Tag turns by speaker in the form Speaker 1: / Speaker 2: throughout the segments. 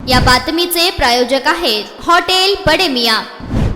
Speaker 1: या बातमीचे प्रायोजक आहेत हॉटेल बडे मियां।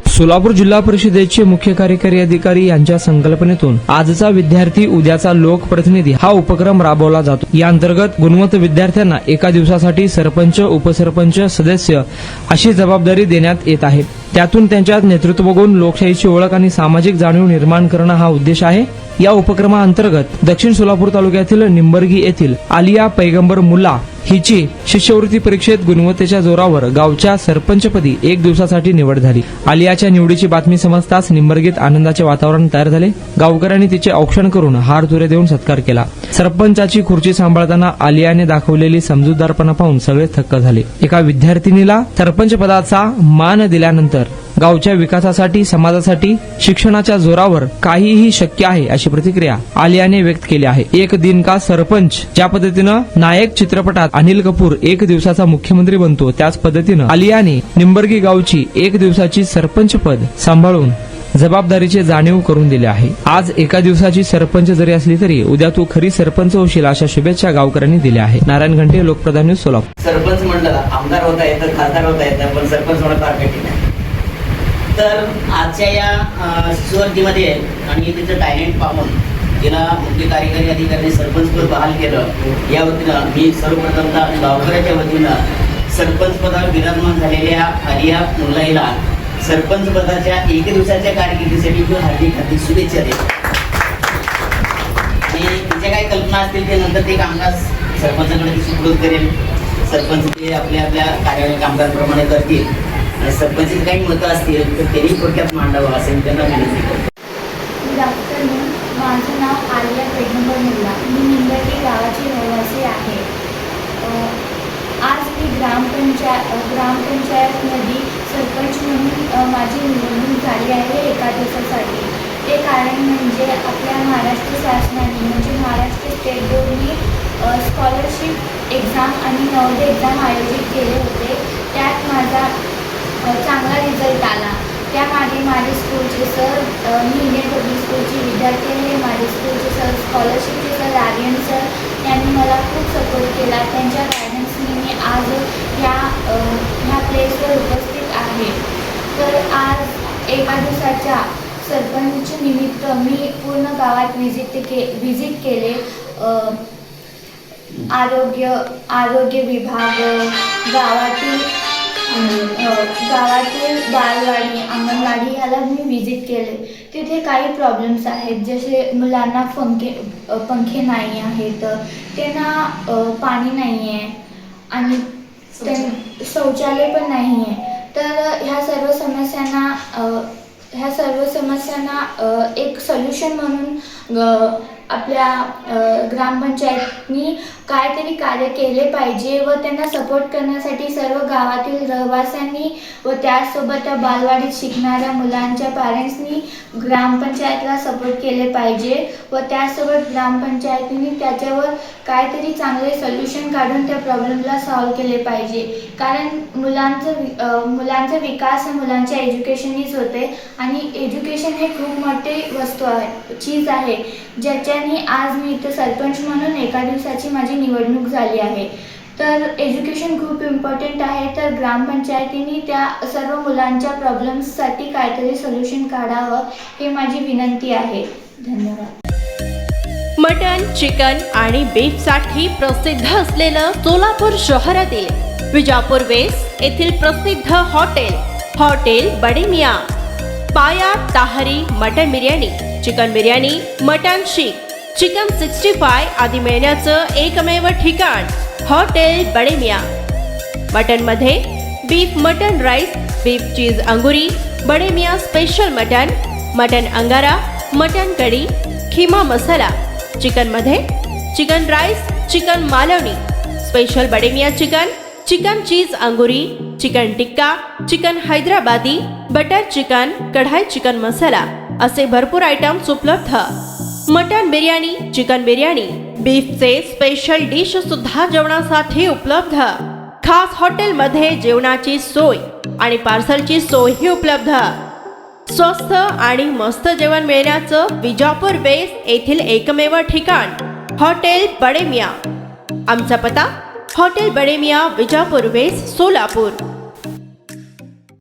Speaker 2: सोलापूर जिल्हा परिषदेचे मुख्य कार्यकारी अधिकारी यांच्या संकल्पनेतून आजचा विद्यार्थी उद्याचा लोकप्रतिनिधी हा उपक्रम राबवला जातो। या अंतर्गत गुणवंत विद्यार्थ्यांना एका दिवसासाठी सरपंच, उपसरपंच, सदस्य अशी जबाबदारी देण्यात येत आहे। त्यातून त्यांच्यात नेतृत्व गुण, लोकशाहीची ओळख आणि सामाजिक जाणीव निर्माण करणं हा उद्देश आहे। या उपक्रमाअंतर्गत दक्षिण सोलापूर तालुक्यातील निंबर्गी येथील आलिया पैगंबर मुल्ला हिची शिष्यवृत्ती परीक्षेत गुणवत्तेच्या जोरावर गावच्या सरपंचपदी एक दिवसासाठी निवड झाली। आलियाच्या निवडीची बातमी समजताच निंबर्गीत आनंदाचे वातावरण तयार झाले। गावकऱ्यांनी तिचे औक्षण करून हार तुरे देऊन सत्कार केला। सरपंचाची खुर्ची सांभाळताना आलियाने दाखवलेली समजूतदारपणा पाहून सगळे थक्क झाले। एका विद्यार्थिनीला सरपंच पदाचा मान दिल्यानंतर गावच्या विकासासाठी, समाजासाठी शिक्षणाच्या जोरावर काहीही शक्य आहे अशी प्रतिक्रिया आलियाने व्यक्त केली आहे। एक दिन का सरपंच ज्या पद्धतीनं नायक चित्रपटात अनिल कपूर एक दिवसाचा मुख्यमंत्री बनतो, त्याच पद्धतीनं आलियाने निंबर्गी गावची एक दिवसाची सरपंच पद सांभाळून जबाबदारीचे जाणीव करून दिले आहे। आज एका दिवसाची सरपंच जरी असली तरी उद्या तू खरी सरपंच होशील अशा शुभेच्छा गावकऱ्यांनी दिल्या आहेत। नारायण घंटे, लोकप्रधान न्यूज, सोलापूर।
Speaker 3: सरपंच म्हणलं आमदार होता येतं, खासदार होता येतं, पण सरपंच होणं फार कठीण आहे। तर आजच्या या शिष्यवृत्तीमध्ये आणि तिचं टॅलेंट पाहून तिला मुख्य कार्यकारी अधिकाऱ्यांनी सरपंच पद बहाल केलं। या वतीनं मी सर्वप्रथमतः गावकऱ्याच्या वतीनं सरपंच पदावर विराजमान झालेल्या आलिया मुल्लाईला सरपंच पदाच्या एक दिवसाच्या कारकिर्दीसाठी मी हार्दिक शुभेच्छा देतो। आणि तिच्या काही कल्पना असतील ते नंतर ते कामकाज सरपंचाकडे ती सुपूर्द करेल। सरपंच ते आपल्या कार्यालय कामकाजाप्रमाणे करतील आणि सरपंचाची काही मतं असतील तर त्यांनी थोडक्यात मांडावं असेल त्यांना विनंती करतो।
Speaker 4: माझं नाव आलिया पैगंबर मुल्ला, मी निंबर्गी गावाची रहिवासी आहे। आज मी ग्रामपंचायतमध्ये सरपंच म्हणून माझी निवडणूक झाली आहे एका दिवसासाठी। ते कारण म्हणजे आपल्या महाराष्ट्र शासनाने म्हणजे महाराष्ट्र स्टेट बोर्डने स्कॉलरशिप एक्झाम आणि नवोदय एक्झाम आयोजित केले होते। त्यात माझा चांगला रिझल्ट आला। त्यामागे माझे स्कूलचे सर, मी इंडियन पब्लिक स्कूलची विद्यार्थी आहे। माझे स्कूलचे सर, स्कॉलरशिपचे सर आर्यन सर यांनी मला खूप सपोर्ट केला। त्यांच्या गायडन्सने मी आज ह्या प्लेसवर उपस्थित आहे। तर आज एका दिवसाच्या सरपंच निमित्त मी पूर्ण गावात विजिट केले। आरोग्य विभाग, गावातील बालवाडी, अंगणवाडी याला मी विजिट केले। तिथे काही प्रॉब्लेम्स आहेत, जसे मुलांना पंखे नाही आहेत, त्यांना पाणी नाही आहे आणि शौचालय पण नाही आहे। तर ह्या सर्व समस्यांना एक सोल्युशन म्हणून आपल्या ग्रामपंचायतनी काहीतरी कार्य केले पाहिजे व त्यांना सपोर्ट करण्यासाठी सर्व गावातील रहिवाशांनी व त्यासोबत त्या बालवाडीत शिकणाऱ्या मुलांच्या पॅरेंट्सनी ग्रामपंचायतला सपोर्ट केले पाहिजे व त्यासोबत ग्रामपंचायतीने त्याच्यावर काहीतरी चांगले सोल्युशन काढून त्या प्रॉब्लेमला सॉल्व केले पाहिजे। कारण मुलांचा विकास हा मुलांच्या एज्युकेशननीच होते आणि एज्युकेशन हे खूप मोठी वस्तू आहे, चीज आहे, ज्याच्याने आज मी इथं सरपंच म्हणून एका दिवसाची माझी निवडणूक झाली आहे। तर एज्युकेशन खूप इम्पॉर्टंट आहे। तर ग्रामपंचायतीने त्या सर्व मुलांच्या प्रॉब्लेम्ससाठी काहीतरी सोल्युशन काढावं हे माझी विनंती आहे। धन्यवाद।
Speaker 5: मटन, चिकन आणि बीफसाठी प्रसिद्ध असलेलं सोलापूर शहरातील विजापूर वेस्ट येथील प्रसिद्ध हॉटेल बडे मियां। पाया tahri mutton biryani, chicken biryani, mutton seekh, chicken 65 आदी मिळण्याचं एकमेव ठिकाण हॉटेल बडे मियां। मटनमध्ये beef mutton rice, beef cheese अंगुरी, बडे मियां स्पेशल मटन अंगारा, मटन कढी, खिमा मसाला। चिकनमध्ये chicken rice, chicken Malvani, special Bade Miyan chicken cheese अंगुरी, chicken tikka, chicken Hyderabadi, butter chicken, kadai chicken masala असे भरपूर आयटम्स उपलब्ध। मटन बिर्याणी, चिकन बिर्याणी, बीफचे स्पेशल डिश सुद्धा जेवणासाठी उपलब्ध। खास हॉटेलमध्ये जेवणाची सोय आणि पार्सलची सोयही उपलब्ध। स्वस्त आणि मस्त जेवण मिळण्याचं विजापूर वेस्ट येथील एकमेव ठिकाण हॉटेल बडे मियां। आमचा पत्ता हॉटेल बडेमिया, विजापूर वेस्ट, सोलापूर.